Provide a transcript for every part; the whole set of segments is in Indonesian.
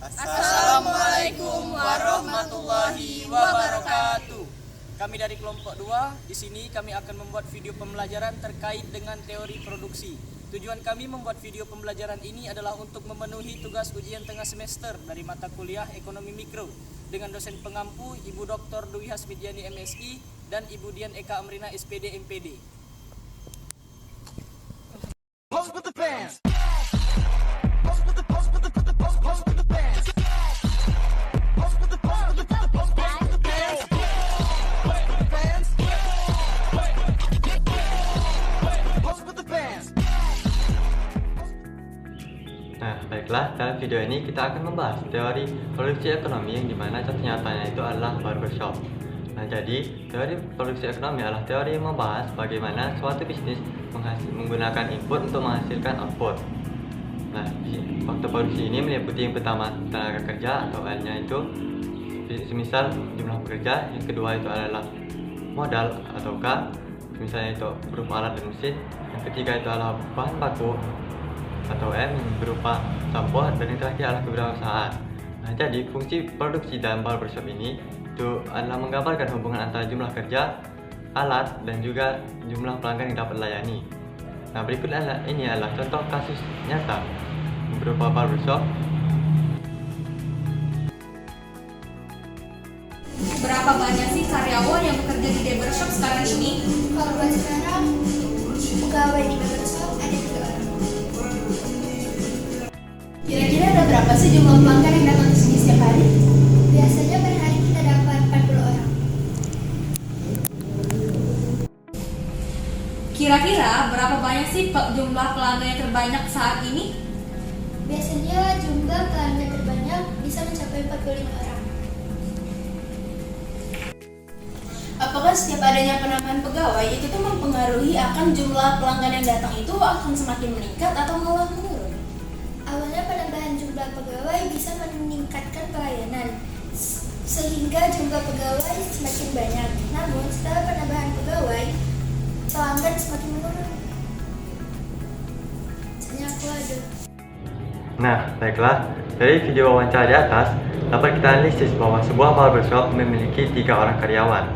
Assalamualaikum warahmatullahi wabarakatuh. Kami dari kelompok 2, di sini kami akan membuat video pembelajaran terkait dengan teori produksi. Tujuan kami membuat video pembelajaran ini adalah untuk memenuhi tugas ujian tengah semester dari mata kuliah Ekonomi Mikro dengan dosen pengampu Ibu Dr. Dwi Hasmidiani MSI dan Ibu Dian Eka Amrina SPD MPD. Nah, baiklah, dalam video ini kita akan membahas teori produksi ekonomi yang dimana contoh nyatanya itu adalah barbershop. Nah, jadi teori produksi ekonomi adalah teori yang membahas bagaimana suatu bisnis menggunakan input untuk menghasilkan output. Nah, faktor produksi ini meliputi yang pertama tenaga kerja atau L-nya itu semisal jumlah pekerja, yang kedua itu adalah modal atau K, misalnya itu berupa alat dan mesin, yang ketiga itu adalah bahan baku atau M yang berupa sampah, dan yang terakhir adalah kewirausahaan. Nah, jadi fungsi produksi dalam barbershop ini itu adalah menggambarkan hubungan antara jumlah kerja, alat, dan juga jumlah pelanggan yang dapat dilayani. Nah, berikut ini adalah contoh kasus nyata berupa barbershop. Berapa banyak sih karyawan yang bekerja di barbershop sekarang ini? Kalau buat sekarang, pegawai di barbershop ada 3 orang. Kira-kira ada berapa sih jumlah pelanggan yang datang ke sini setiap hari? Biasanya per hari kita dapat 40 orang. Kira-kira berapa banyak sih jumlah pelanggan yang terbanyak saat ini? Biasanya jumlah pelanggan terbanyak bisa mencapai 45 orang. Apakah setiap adanya penambahan pegawai itu tuh mempengaruhi akan jumlah pelanggan yang datang itu akan semakin meningkat atau malah menurun? Awalnya penambahan jumlah pegawai bisa meningkatkan pelayanan, sehingga jumlah pegawai semakin banyak. Namun setelah penambahan pegawai, pelanggan semakin menurun. Misalnya aku ada. Nah, baiklah, dari video wawancara di atas dapat kita analisis bahwa sebuah barbershop memiliki 3 orang karyawan.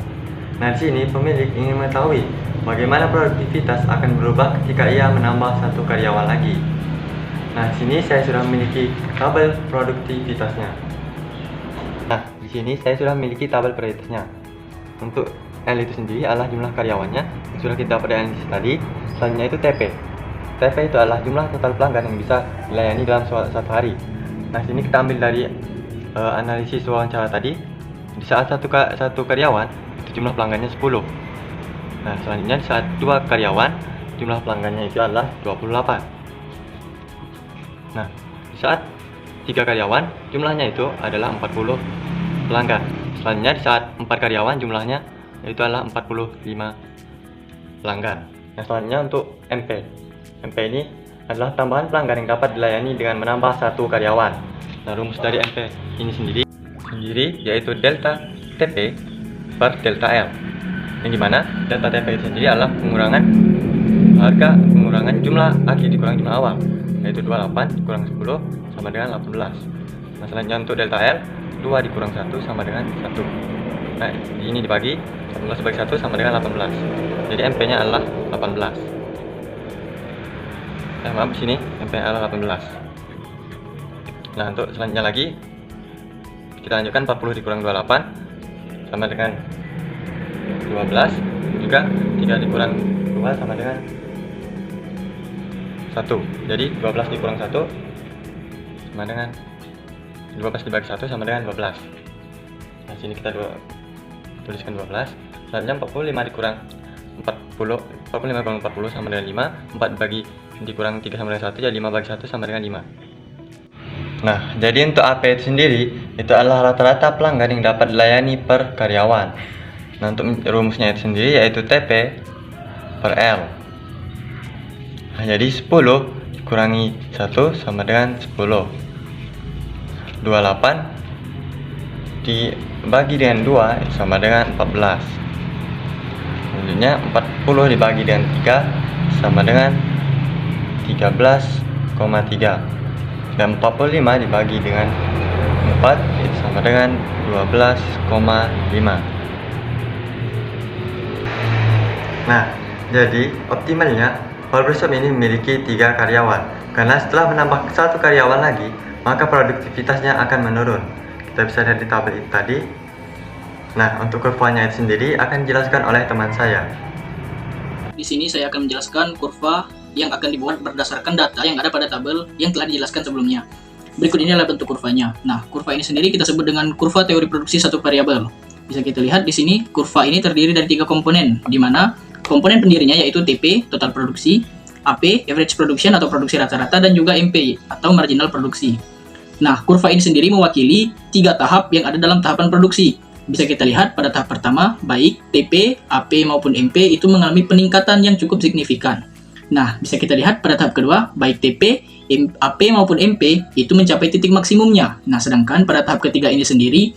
Nah, di sini pemilik ingin mengetahui bagaimana produktivitas akan berubah ketika ia menambah 1 karyawan lagi. Nah, di sini saya sudah memiliki tabel produktivitasnya. Nah, di sini saya sudah memiliki tabel produktivitasnya. Untuk L itu sendiri adalah jumlah karyawannya yang sudah kita dapat analisis tadi. Selanjutnya itu TP. TP itu adalah jumlah total pelanggan yang bisa dilayani dalam satu hari. Nah, sini kita ambil dari analisis wawancara tadi. Di saat satu karyawan itu jumlah pelanggannya 10. Nah, selanjutnya di saat 2 karyawan jumlah pelanggannya itu adalah 28. Nah, di saat 3 karyawan jumlahnya itu adalah 40 pelanggan. Selanjutnya di saat 4 karyawan jumlahnya itu adalah 45 pelanggan. Nah, selanjutnya untuk MP. MP ini adalah tambahan pelanggan yang dapat dilayani dengan menambah 1 karyawan. Nah, rumus dari MP ini sendiri yaitu delta TP per delta L, yang dimana delta TP itu sendiri adalah pengurangan jumlah akhir dikurang jumlah awal, yaitu 28 dikurang 10 sama dengan 18. Nah, selanjutnya untuk delta L, 2 dikurang 1 sama dengan 1. Nah, ini dibagi 18 dibagi 1 sama dengan 18. Jadi MP nya adalah 18. Maaf, di sini MP nya adalah 18. Nah, untuk selanjutnya lagi kita lanjutkan 40 dikurang 28 sama dengan 12, juga 3 dikurang 2 sama dengan 1. Jadi 12 dikurang 1 sama dengan 12 dibagi 1 sama dengan 12. Nah, sini kita tuliskan 12. Selanjutnya 45 dikurang 40 sama dengan 5. 4 dikurang 3 sama dengan 1, jadi 5 bagi 1 sama dengan 5. Nah, jadi untuk AP itu sendiri itu adalah rata-rata pelanggan yang dapat dilayani per karyawan. Nah, untuk rumusnya itu sendiri yaitu TP per L. Nah, jadi 10 dikurangi 1 sama dengan 10. 28 dibagi dengan 2 itu sama dengan 14. Selanjutnya 40 dibagi dengan 3 sama dengan 13,3. Dan 45 dibagi dengan 4 itu sama dengan 12,5. Nah, jadi optimalnya barbershop ini memiliki 3 karyawan, karena setelah menambah 1 karyawan lagi, maka produktivitasnya akan menurun. Kita bisa lihat di tabel itu tadi. Nah, untuk kurvanya itu sendiri akan dijelaskan oleh teman saya. Di sini saya akan menjelaskan kurva yang akan dibuat berdasarkan data yang ada pada tabel yang telah dijelaskan sebelumnya. Berikut ini adalah bentuk kurvanya. Nah, kurva ini sendiri kita sebut dengan kurva teori produksi satu variabel. Bisa kita lihat di sini, kurva ini terdiri dari 3 komponen, di mana komponen pendirinya yaitu TP, total produksi, AP, average production atau produksi rata-rata, dan juga MP atau marginal produksi. Nah, kurva ini sendiri mewakili 3 tahap yang ada dalam tahapan produksi. Bisa kita lihat pada tahap pertama, baik TP, AP maupun MP itu mengalami peningkatan yang cukup signifikan. Nah, bisa kita lihat pada tahap kedua, baik TP, AP maupun MP itu mencapai titik maksimumnya. Nah, sedangkan pada tahap ketiga ini sendiri,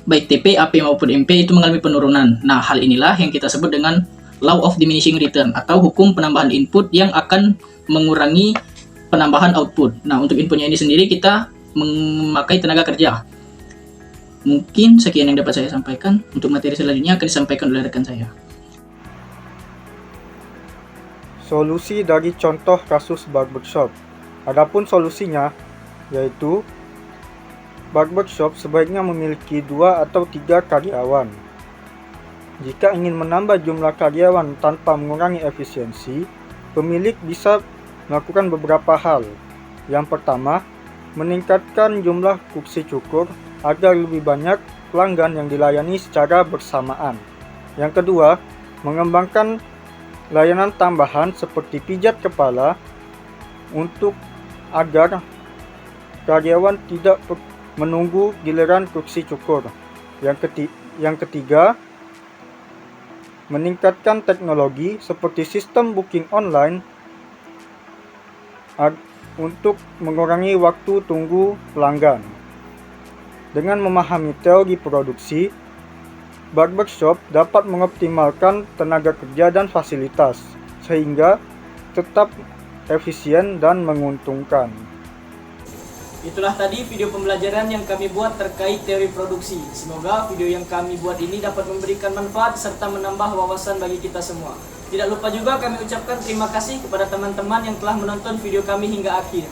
baik TP, AP maupun MP itu mengalami penurunan. Nah, hal inilah yang kita sebut dengan Law of Diminishing Return atau hukum penambahan input yang akan mengurangi penambahan output. Nah, untuk inputnya ini sendiri kita memakai tenaga kerja. Mungkin sekian yang dapat saya sampaikan. Untuk materi selanjutnya akan disampaikan oleh rekan saya. Solusi dari contoh kasus barbershop. Adapun solusinya yaitu barbershop sebaiknya memiliki 2 atau 3 karyawan. Jika ingin menambah jumlah karyawan tanpa mengurangi efisiensi, pemilik bisa melakukan beberapa hal. Yang pertama, meningkatkan jumlah kursi cukur agar lebih banyak pelanggan yang dilayani secara bersamaan. Yang kedua, mengembangkan layanan tambahan seperti pijat kepala untuk agar karyawan tidak menunggu giliran kursi cukur. Yang ketiga, meningkatkan teknologi seperti sistem booking online untuk mengurangi waktu tunggu pelanggan. Dengan memahami teori produksi, barbershop dapat mengoptimalkan tenaga kerja dan fasilitas, sehingga tetap efisien dan menguntungkan. Itulah tadi video pembelajaran yang kami buat terkait teori produksi. Semoga video yang kami buat ini dapat memberikan manfaat serta menambah wawasan bagi kita semua. Tidak lupa juga kami ucapkan terima kasih kepada teman-teman yang telah menonton video kami hingga akhir.